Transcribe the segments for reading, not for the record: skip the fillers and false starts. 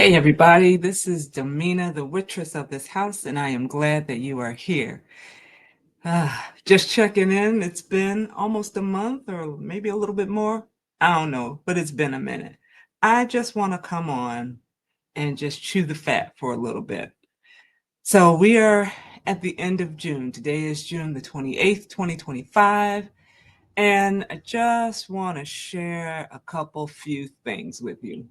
Hey everybody, this is Domina, the waitress of this house, and I am glad that you are here. Just checking in. It's been almost a month or maybe a little bit more. I don't know, but it's been a minute. I just want to come on and just chew the fat for a little bit. So we are at the end of June. Today is June the 28th, 2025, and I just want to share a couple few things with you.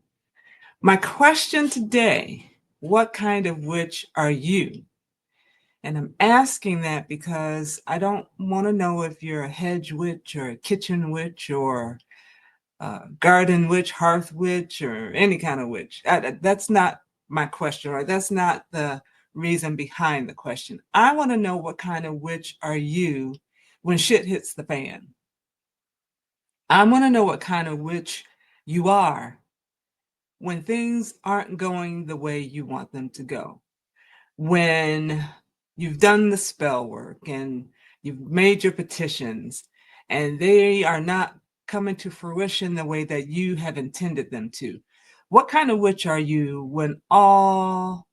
My question today, what kind of witch are you? And I'm asking that because I don't want to know if you're a hedge witch or a kitchen witch or a garden witch, hearth witch, or any kind of witch. That's not my question, or that's not the reason behind the question. I want to know what kind of witch are you when shit hits the fan. I want to know what kind of witch you are when things aren't going the way you want them to go, when you've done the spell work and you've made your petitions and they are not coming to fruition the way that you have intended them to. What kind of witch are you when all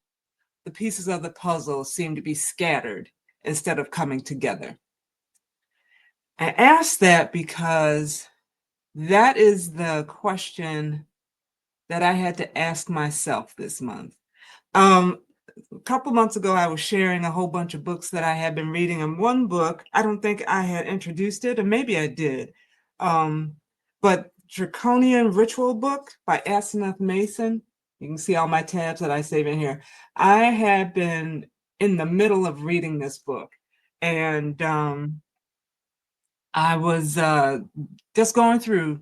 the pieces of the puzzle seem to be scattered instead of coming together? I ask that because that is the question that I had to ask myself this month. A couple months ago, I was sharing a whole bunch of books that I had been reading. And one book, I don't think I had introduced it, or maybe I did. But Draconian Ritual book by Asenath Mason. You can see all my tabs that I save in here. I had been in the middle of reading this book, and I was just going through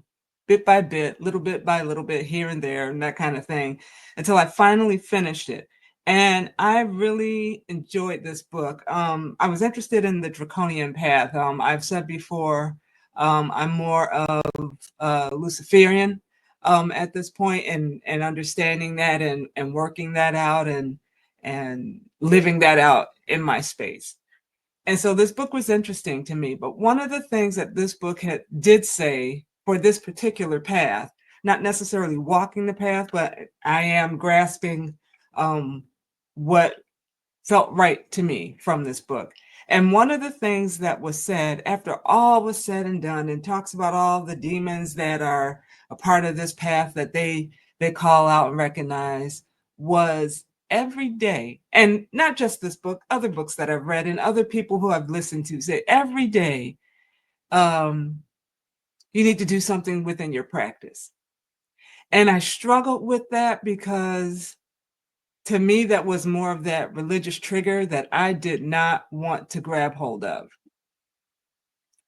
bit by bit, little bit by little bit, here and there, and that kind of thing, until I finally finished it. And I really enjoyed this book. I was interested in the Draconian path. I've said before, I'm more of Luciferian at this point, and understanding that and working that out and living that out in my space. And so this book was interesting to me. But one of the things that this book did say for this particular path, not necessarily walking the path, but I am grasping what felt right to me from this book. And one of the things that was said after all was said and done, and talks about all the demons that are a part of this path that they call out and recognize, was every day, and not just this book, other books that I've read and other people who I've listened to say every day, you need to do something within your practice. And I struggled with that because to me, that was more of that religious trigger that I did not want to grab hold of.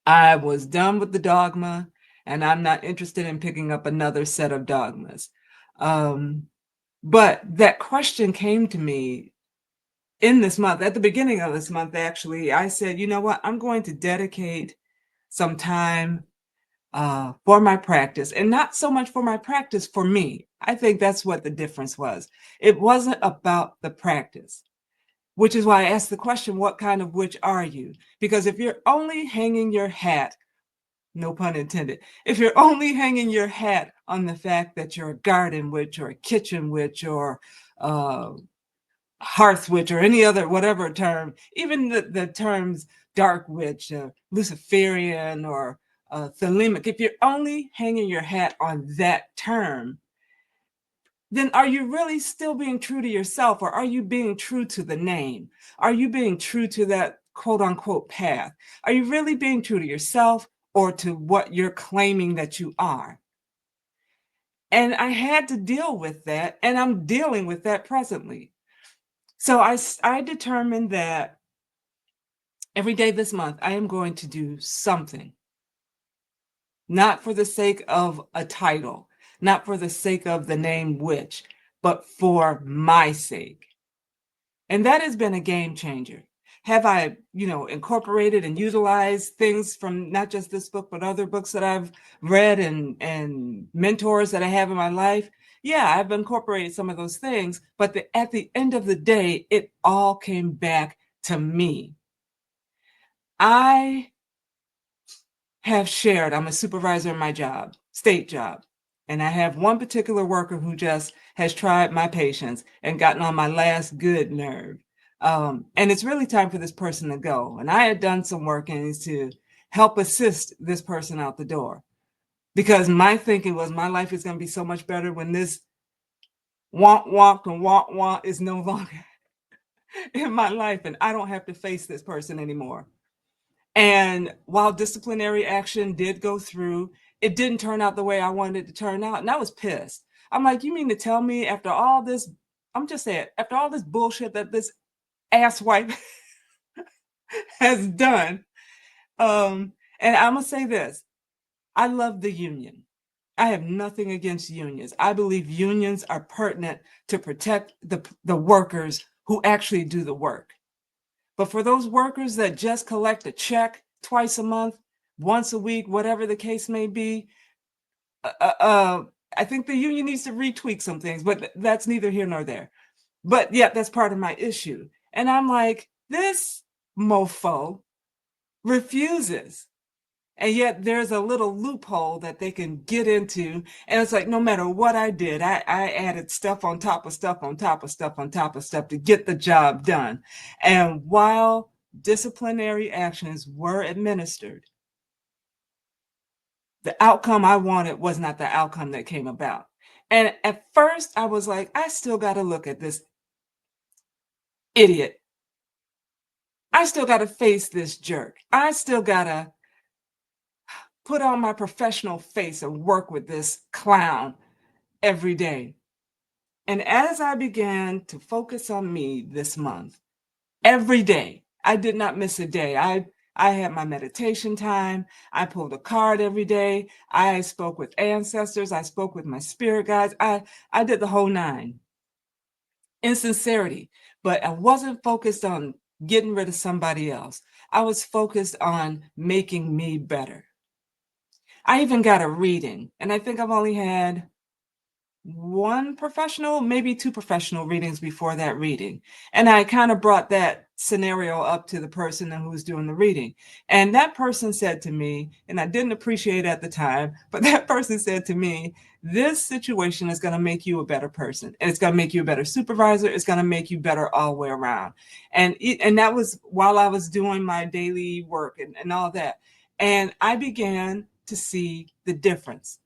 I was done with the dogma, and I'm not interested in picking up another set of dogmas. But that question came to me in this month, at the beginning of this month, actually. I said, you know what? I'm going to dedicate some time for my practice, and not so much for my practice, for me. I think that's what the difference was. It wasn't about the practice, which is why I asked the question, what kind of witch are you? Because if you're only hanging your hat, no pun intended, if you're only hanging your hat on the fact that you're a garden witch or a kitchen witch or hearth witch or any other, whatever term, even the terms dark witch, Luciferian, or Thelemic, if you're only hanging your hat on that term, then are you really still being true to yourself, or are you being true to the name? Are you being true to that quote unquote path? Are you really being true to yourself or to what you're claiming that you are? And I had to deal with that, and I'm dealing with that presently. So I determined that every day this month, I am going to do something, not for the sake of a title, not for the sake of the name witch, but for my sake. And that has been a game changer. Have I, incorporated and utilized things from not just this book, but other books that I've read and mentors that I have in my life? Yeah, I've incorporated some of those things, but at the end of the day, it all came back to me. I have shared, I'm a supervisor in my job, state job. And I have one particular worker who just has tried my patience and gotten on my last good nerve. And it's really time for this person to go. And I had done some work and to help assist this person out the door because my thinking was my life is going to be so much better when this want is no longer in my life and I don't have to face this person anymore. And while disciplinary action did go through, it didn't turn out the way I wanted it to turn out. And I was pissed. I'm like, you mean to tell me after all this, I'm just saying, after all this bullshit that this asswipe has done, and I'm going to say this, I love the union. I have nothing against unions. I believe unions are pertinent to protect the workers who actually do the work. But for those workers that just collect a check twice a month, once a week, whatever the case may be, I think the union needs to retweak some things, but that's neither here nor there. But yeah, that's part of my issue. And I'm like, this mofo refuses. And yet there's a little loophole that they can get into. And it's like, no matter what I did, I added stuff on top of stuff on top of stuff on top of stuff to get the job done. And while disciplinary actions were administered, the outcome I wanted was not the outcome that came about. And at first I was like, I still got to look at this idiot. I still got to face this jerk. I still got to put on my professional face and work with this clown every day. And as I began to focus on me this month, every day, I did not miss a day. I had my meditation time. I pulled a card every day. I spoke with ancestors. I spoke with my spirit guides. I did the whole nine in sincerity, but I wasn't focused on getting rid of somebody else. I was focused on making me better. I even got a reading, and I think I've only had one professional, maybe two professional readings before that reading. And I kind of brought that scenario up to the person who was doing the reading. And that person said to me, and I didn't appreciate it at the time, but that person said to me, this situation is going to make you a better person. And it's going to make you a better supervisor. It's going to make you better all the way around. And that was while I was doing my daily work and all that. And I began to see the difference,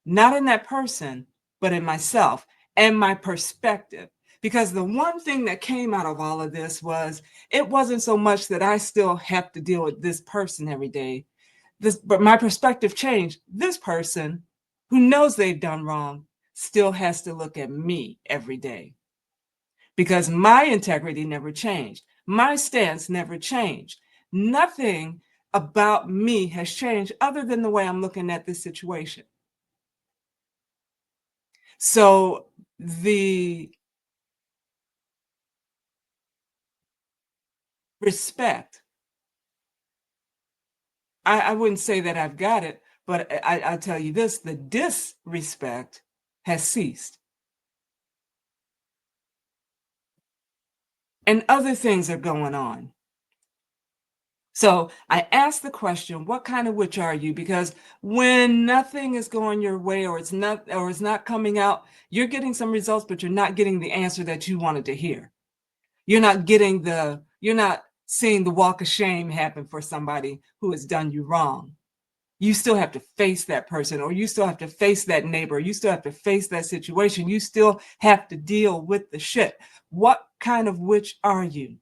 not in that person, but in myself and my perspective. Because the one thing that came out of all of this was it wasn't so much that I still have to deal with this person every day. But my perspective changed. This person who knows they've done wrong still has to look at me every day because my integrity never changed. My stance never changed. Nothing about me has changed other than the way I'm looking at this situation. So the respect, I wouldn't say that I've got it, but I'll tell you this, the disrespect has ceased. And other things are going on. So I asked the question, what kind of witch are you? Because when nothing is going your way or it's not coming out, you're getting some results, but you're not getting the answer that you wanted to hear. You're not seeing the walk of shame happen for somebody who has done you wrong. You still have to face that person, or you still have to face that neighbor. You still have to face that situation. You still have to deal with the shit. What kind of witch are you?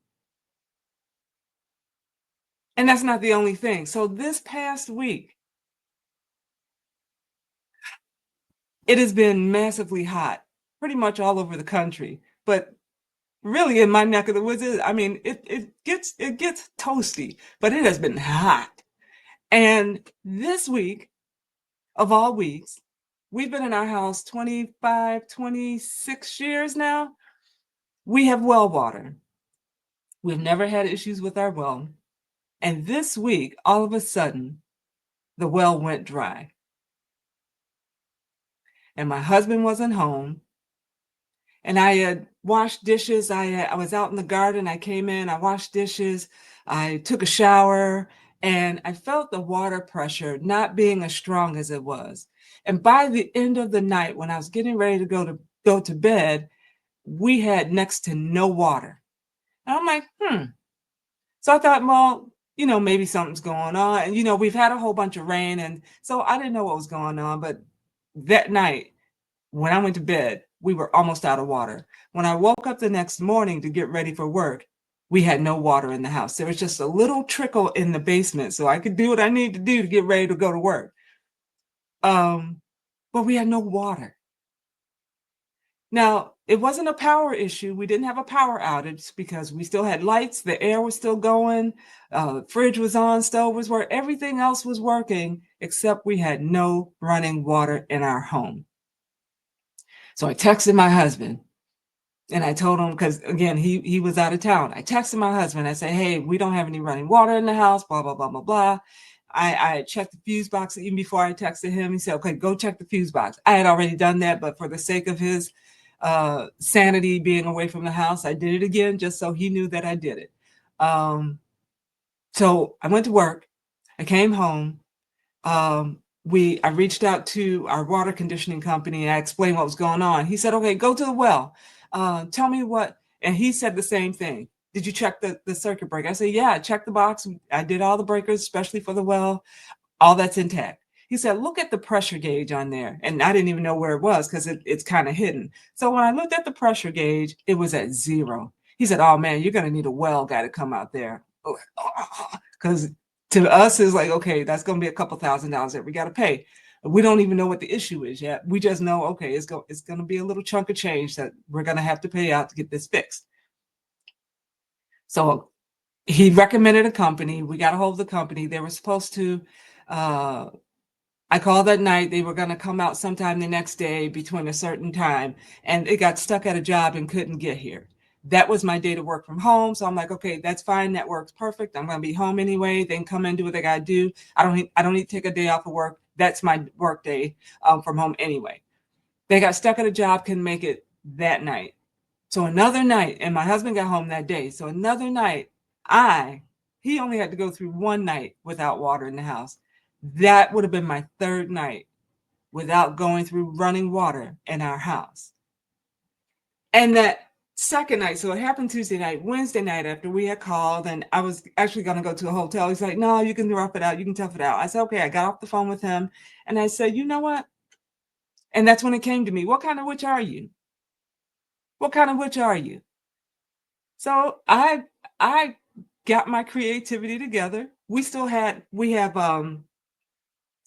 And that's not the only thing. So this past week, it has been massively hot, pretty much all over the country. But really in my neck of the woods, I mean, it gets toasty, but it has been hot. And this week, of all weeks, we've been in our house 25, 26 years now. We have well water. We've never had issues with our well. And this week, all of a sudden, the well went dry. And my husband wasn't home. And I had washed dishes. I was out in the garden. I came in, I washed dishes. I took a shower and I felt the water pressure not being as strong as it was. And by the end of the night, when I was getting ready to go to bed, we had next to no water. And I'm like, So I thought, well, maybe something's going on. And we've had a whole bunch of rain, and so I didn't know what was going on. But that night, when I went to bed, we were almost out of water. When I woke up the next morning to get ready for work, we had no water in the house. There was just a little trickle in the basement, so I could do what I need to do to get ready to go to work. But we had no water. Now, it wasn't a power issue. We didn't have a power outage because we still had lights, the air was still going, fridge was on, stove was working, everything else was working, except we had no running water in our home. So I texted my husband and I told him, because again, he was out of town. I texted my husband. I said, hey, we don't have any running water in the house, blah, blah, blah, blah, blah. I checked the fuse box even before I texted him. He said, okay, go check the fuse box. I had already done that, but for the sake of his sanity being away from the house, I did it again just so he knew that I did it. So I went to work. I came home. I reached out to our water conditioning company and I explained what was going on. He said, okay, go to the well. Tell me what, and he said the same thing. Did you check the circuit breaker? I said, yeah, I checked the box. I did all the breakers, especially for the well. All that's intact. He said, look at the pressure gauge on there. And I didn't even know where it was because it's kind of hidden. So when I looked at the pressure gauge, it was at 0. He said, oh man, you're going to need a well guy to come out there. Because to us, it's like, okay, that's going to be a couple $1,000s that we got to pay. We don't even know what the issue is yet. We just know, okay, it's going to be a little chunk of change that we're going to have to pay out to get this fixed. So he recommended a company. We got a hold of the company. They were supposed to, I called that night. They were going to come out sometime the next day between a certain time, and it got stuck at a job and couldn't get here. That was my day to work from home. So I'm like, okay, that's fine. That works perfect. I'm going to be home anyway. They can come in, do what they got to do. I don't need to take a day off of work. That's my work day from home anyway. They got stuck at a job, couldn't make it that night. So another night, and my husband got home that day. So another night, he only had to go through one night without water in the house. That would have been my third night without going through running water in our house. And that second night, so it happened Tuesday night, Wednesday night after we had called, and I was actually going to go to a hotel. He's like, no, you can rough it out. You can tough it out. I said, okay. I got off the phone with him and I said, you know what? And that's when it came to me. What kind of witch are you? What kind of witch are you? So I got my creativity together. We have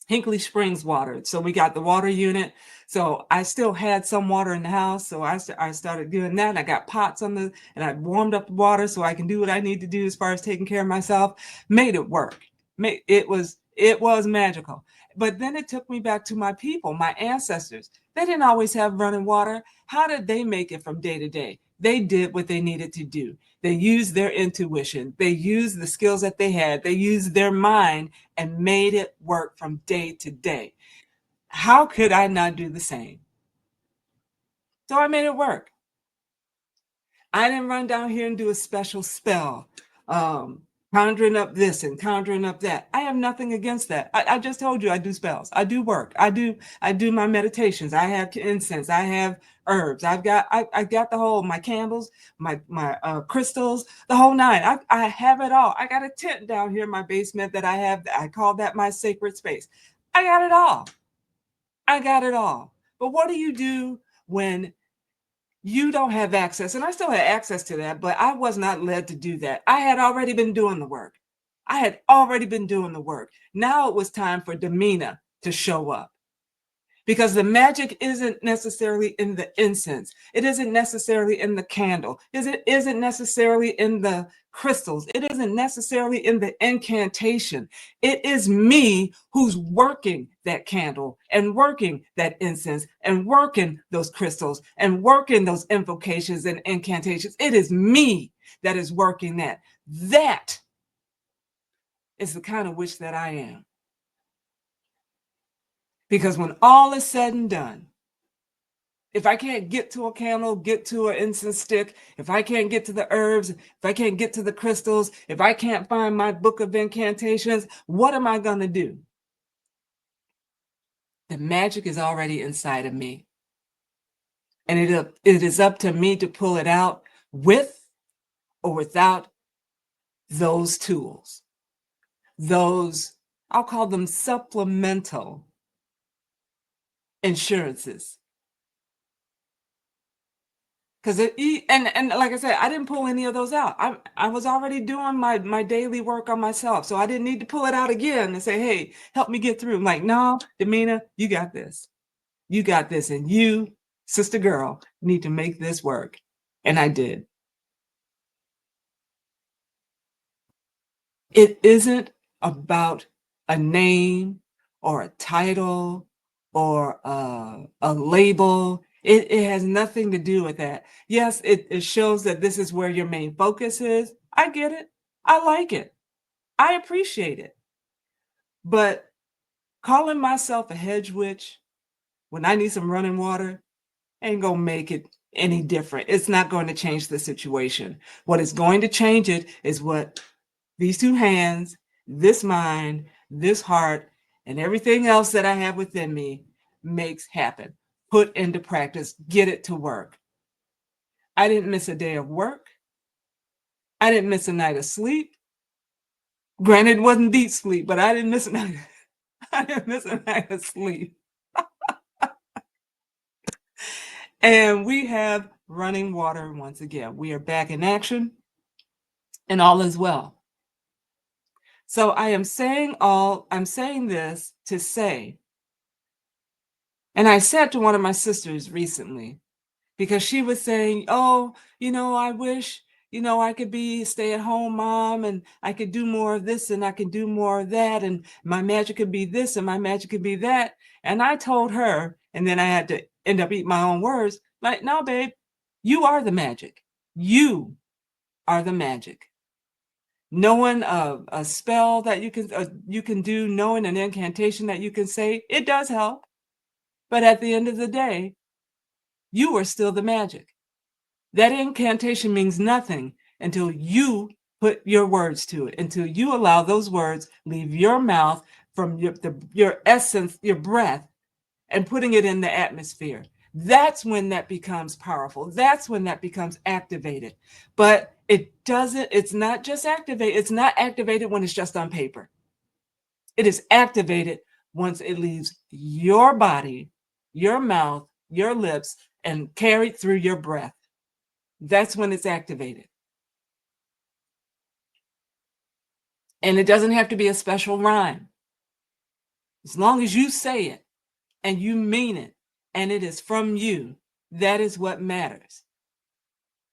Hinkley Springs water. So we got the water unit. So I still had some water in the house. So I started doing that. I got pots and I warmed up the water so I can do what I need to do as far as taking care of myself. Made it work. It was magical. But then it took me back to my people, my ancestors. They didn't always have running water. How did they make it from day to day? They did what they needed to do. They used their intuition. They used the skills that they had. They used their mind and made it work from day to day. How could I not do the same? So I made it work. I didn't run down here and do a special spell, conjuring up this and conjuring up that. I have nothing against that. I just told you I do spells. I do work. I do my meditations. I have incense. I have herbs. I got the whole my candles, my crystals, the whole nine. I have it all. I got a tent down here in my basement that I have. I call that my sacred space. I got it all. I got it all. But what do you do when you don't have access? And I still had access to that, but I was not led to do that. I had already been doing the work. I had already been doing the work. Now it was time for Domina to show up. Because the magic isn't necessarily in the incense. It isn't necessarily in the candle. It isn't necessarily in the crystals. It isn't necessarily in the incantation. It is me who's working that candle and working that incense and working those crystals and working those invocations and incantations. It is me that is working that. That is the kind of witch that I am. Because when all is said and done, if I can't get to a candle, get to an incense stick, if I can't get to the herbs, if I can't get to the crystals, if I can't find my book of incantations, what am I going to do? The magic is already inside of me. And it is up to me to pull it out with or without those tools, those, I'll call them supplemental insurances. Because and like I said, I didn't pull any of those out. I was already doing my daily work on myself, so I didn't need to pull it out again and say, "Hey, help me get through." I'm like, no, Domina, you got this. You got this, and you, sister girl, need to make this work. And I did. It isn't about a name or a title or a label. It has nothing to do with that. Yes, it shows that this is where your main focus is. I get it. I like it. I appreciate it. But calling myself a hedge witch when I need some running water ain't gonna make it any different. It's not going to change the situation. What is going to change it is what these two hands, this mind, this heart, and everything else that I have within me makes happen. Put into practice, get it to work. I didn't miss a day of work. I didn't miss a night of sleep. Granted, it wasn't deep sleep, but I didn't miss a night. I didn't miss a night of sleep. And we have running water once again. We are back in action, and all is well. So I'm saying this to say, and I said to one of my sisters recently, because she was saying, oh, I wish, I could be a stay-at-home mom and I could do more of this and I could do more of that. And my magic could be this and my magic could be that. And I told her, and then I had to end up eating my own words, like, no, babe, you are the magic. You are the magic. Knowing a spell that you can do, knowing an incantation that you can say, it does help. But at the end of the day, you are still the magic. That incantation means nothing until you put your words to it, until you allow those words leave your mouth from your essence, your breath, and putting it in the atmosphere. That's when that becomes powerful. That's when that becomes activated. But it's not just activated. It's not activated when it's just on paper. It is activated once it leaves your body, your mouth, your lips, and carried through your breath. That's when it's activated. And it doesn't have to be a special rhyme. As long as you say it and you mean it and it is from you, that is what matters.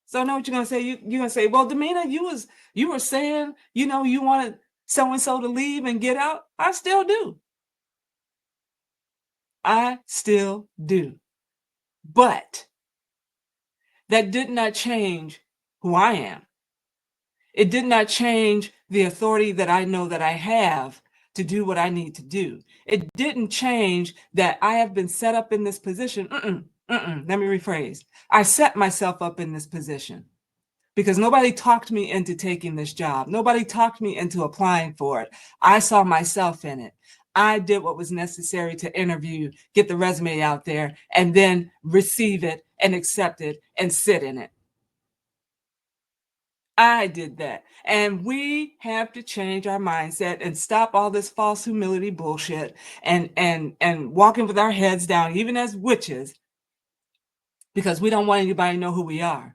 So I know what you're gonna say. You're gonna say, well, Domina, you were saying, you wanted so and so to leave and get out. I still do. I still do. But that did not change who I am. It did not change the authority that I know that I have to do what I need to do. It didn't change that I have been set up in this position. Let me rephrase. I set myself up in this position because nobody talked me into taking this job. Nobody talked me into applying for it. I saw myself in it. I did what was necessary to interview, get the resume out there, and then receive it and accept it and sit in it. I did that. And we have to change our mindset and stop all this false humility bullshit and walking with our heads down, even as witches, because we don't want anybody to know who we are.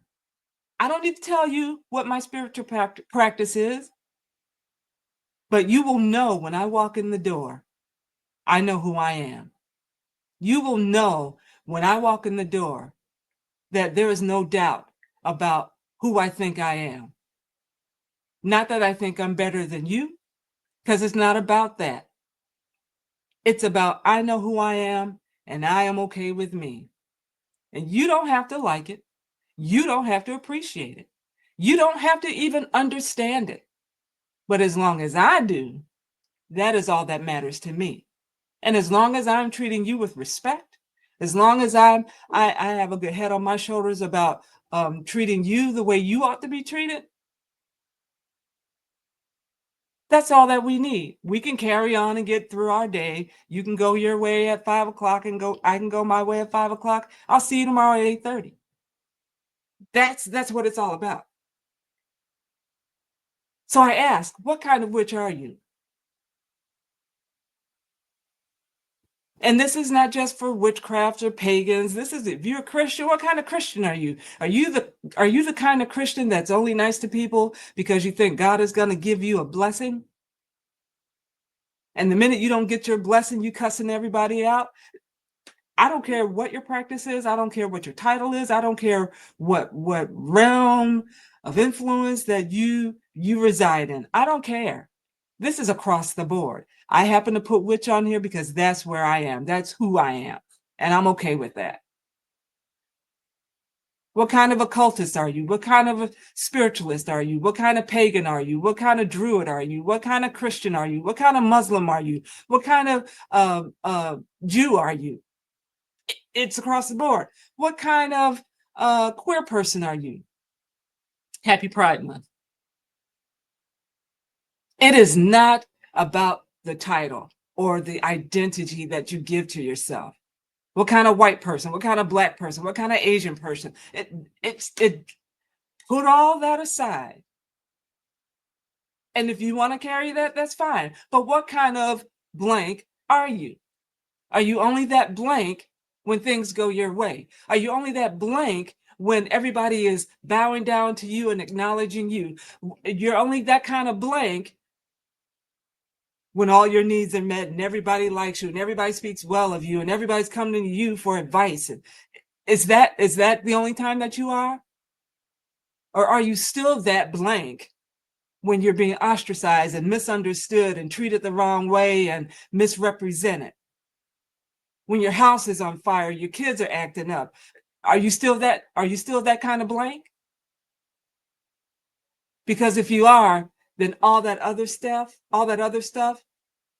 I don't need to tell you what my spiritual practice is, but you will know when I walk in the door, I know who I am. You will know when I walk in the door that there is no doubt about who I think I am. Not that I think I'm better than you, because it's not about that. It's about I know who I am and I am okay with me. And you don't have to like it. You don't have to appreciate it. You don't have to even understand it. But as long as I do, that is all that matters to me. And as long as I'm treating you with respect, as long as I have a good head on my shoulders about treating you the way you ought to be treated, That's all that we need. We can carry on and get through our day. You can go your way at 5 o'clock and I can go my way at 5 o'clock. I'll see you tomorrow at 8:30. That's what it's all about. So I ask, what kind of witch are you? And this is not just for witchcraft or pagans. This is, if you're a Christian, what kind of Christian are you? Are you the kind of Christian that's only nice to people because you think God is going to give you a blessing? And the minute you don't get your blessing, you cussing everybody out? I don't care what your practice is. I don't care what your title is. I don't care what realm of influence that you reside in. I don't care. This is across the board. I happen to put witch on here because that's where I am. That's who I am. And I'm okay with that. What kind of occultist are you? What kind of a spiritualist are you? What kind of pagan are you? What kind of druid are you? What kind of Christian are you? What kind of Muslim are you? What kind of Jew are you? It's across the board. What kind of queer person are you? Happy Pride Month. It is not about the title or the identity that you give to yourself. What kind of white person? What kind of black person? What kind of Asian person? It put all that aside. And if you want to carry that, that's fine. But what kind of blank are you? Are you only that blank when things go your way? Are you only that blank when everybody is bowing down to you and acknowledging you? You're only that kind of blank when all your needs are met and everybody likes you and everybody speaks well of you and everybody's coming to you for advice. And is that the only time that you are? Or are you still that blank when you're being ostracized and misunderstood and treated the wrong way and misrepresented? When your house is on fire, your kids are acting up. Are you still that kind of blank? Because if you are, then all that other stuff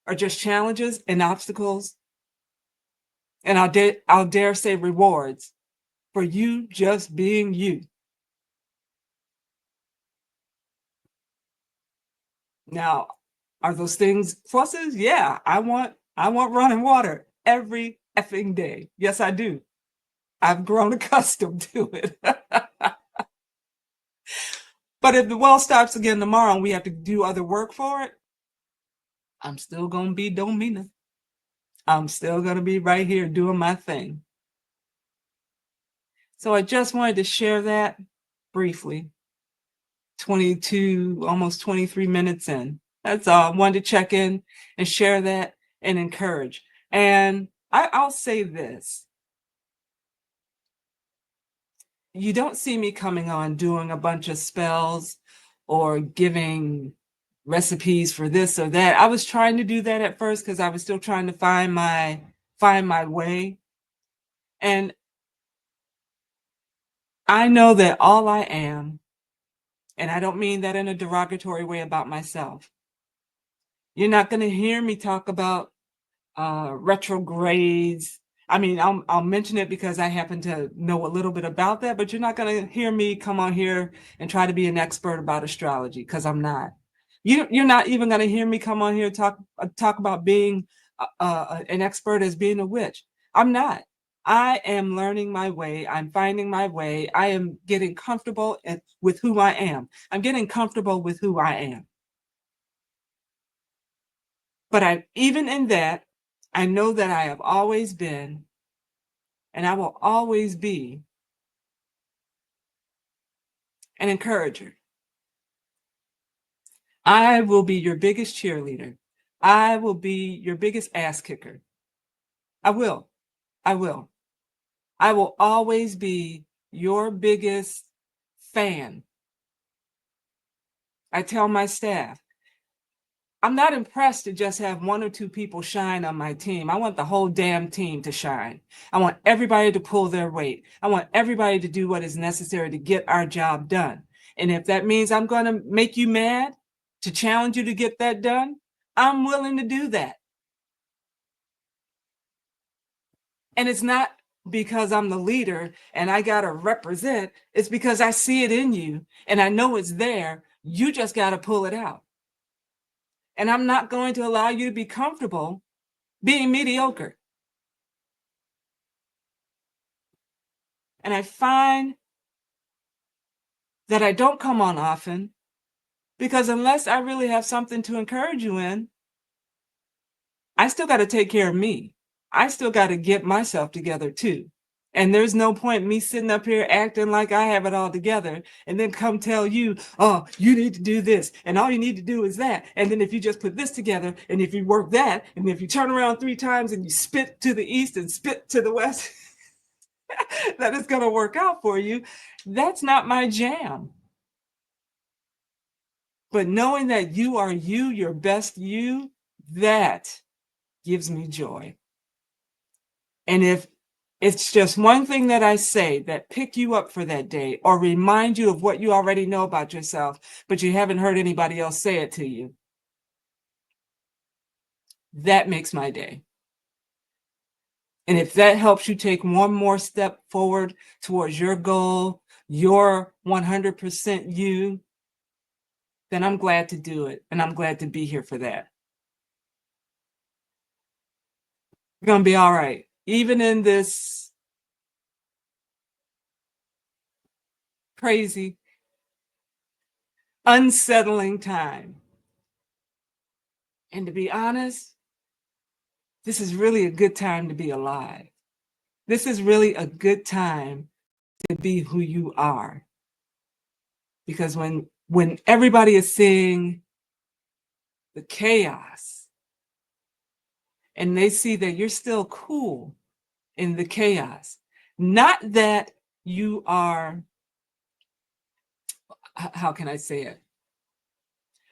are just challenges and obstacles, and I'll dare say rewards for you just being you. Now, are those things pluses? Yeah, I want running water every effing day. Yes, I do. I've grown accustomed to it. But if the well starts again tomorrow and we have to do other work for it, I'm still gonna be Domina. I'm still gonna be right here doing my thing. So I just wanted to share that briefly. 22, almost 23 minutes in. That's all. I wanted to check in and share that and encourage. And I'll say this. You don't see me coming on doing a bunch of spells or giving recipes for this or that. I was trying to do that at first because I was still trying to find my way. And I know that all I am, and I don't mean that in a derogatory way about myself. You're not going to hear me talk about retrogrades. I mean, I'll mention it because I happen to know a little bit about that, but you're not going to hear me come on here and try to be an expert about astrology because I'm not. You're not even going to hear me come on here and talk about being an expert as being a witch. I'm not. I am learning my way. I'm finding my way. I am getting comfortable with who I am. I'm getting comfortable with who I am. But even in that, I know that I have always been, and I will always be, an encourager. I will be your biggest cheerleader. I will be your biggest ass kicker. I will. I will. I will always be your biggest fan. I tell my staff, I'm not impressed to just have one or two people shine on my team. I want the whole damn team to shine. I want everybody to pull their weight. I want everybody to do what is necessary to get our job done. And if that means I'm going to make you mad to challenge you to get that done, I'm willing to do that. And it's not because I'm the leader and I got to represent. It's because I see it in you and I know it's there. You just got to pull it out. And I'm not going to allow you to be comfortable being mediocre. And I find that I don't come on often because unless I really have something to encourage you in, I still got to take care of me. I still got to get myself together too. And there's no point me sitting up here acting like I have it all together and then come tell you, oh, you need to do this. And all you need to do is that. And then if you just put this together and if you work that, and if you turn around 3 times and you spit to the east and spit to the west, that it's going to work out for you. That's not my jam. But knowing that you are you, your best you, that gives me joy. And if it's just one thing that I say that pick you up for that day or remind you of what you already know about yourself, but you haven't heard anybody else say it to you, that makes my day. And if that helps you take one more step forward towards your goal, your 100% you, then I'm glad to do it. And I'm glad to be here for that. You're going to be all right. Even in this crazy, unsettling time. And to be honest, this is really a good time to be alive. This is really a good time to be who you are. Because when everybody is seeing the chaos and they see that you're still cool in the chaos, not that you are, how can I say it?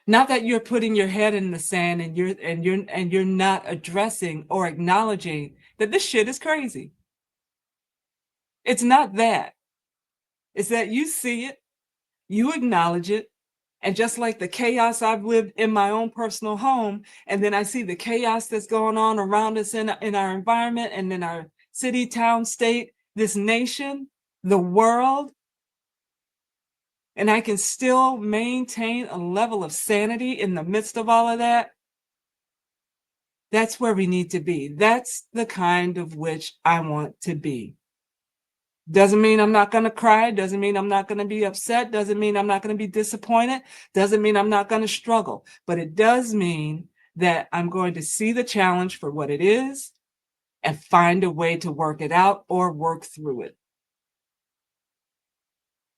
Not that you're putting your head in the sand and you're not addressing or acknowledging that this shit is crazy. It's not that. It's that you see it, you acknowledge it, and just like the chaos I've lived in my own personal home, and then I see the chaos that's going on around us in our environment and in our city, town, state, this nation, the world, and I can still maintain a level of sanity in the midst of all of that. That's where we need to be. That's the kind of which I want to be. Doesn't mean I'm not going to cry. Doesn't mean I'm not going to be upset. Doesn't mean I'm not going to be disappointed. Doesn't mean I'm not going to struggle. But it does mean that I'm going to see the challenge for what it is and find a way to work it out or work through it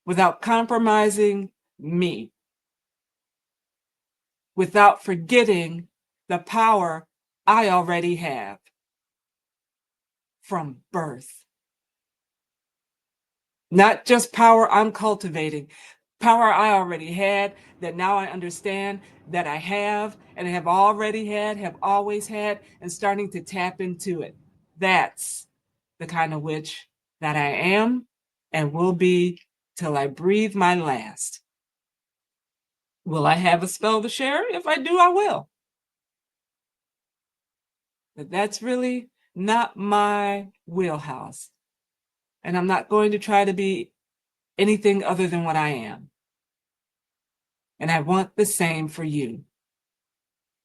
without compromising me, without forgetting the power I already have from birth. Not just power I'm cultivating, power I already had that now I understand that I have and have already had, have always had, and starting to tap into it. That's the kind of witch that I am and will be till I breathe my last. Will I have a spell to share? If I do, I will. But that's really not my wheelhouse. And I'm not going to try to be anything other than what I am. And I want the same for you.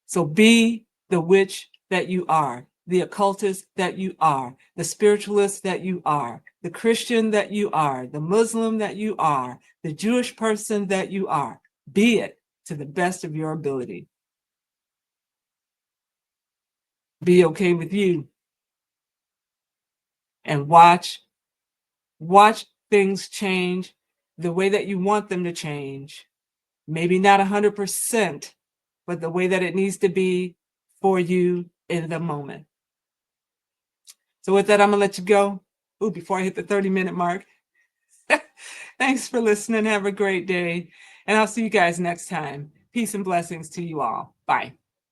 So be the witch that you are, the occultist that you are, the spiritualist that you are, the Christian that you are, the Muslim that you are, the Jewish person that you are. Be it to the best of your ability. Be okay with you. And watch things change the way that you want them to change. Maybe not 100%, but the way that it needs to be for you in the moment. So with that, I'm going to let you go. Ooh, before I hit the 30-minute mark. Thanks for listening. Have a great day. And I'll see you guys next time. Peace and blessings to you all. Bye.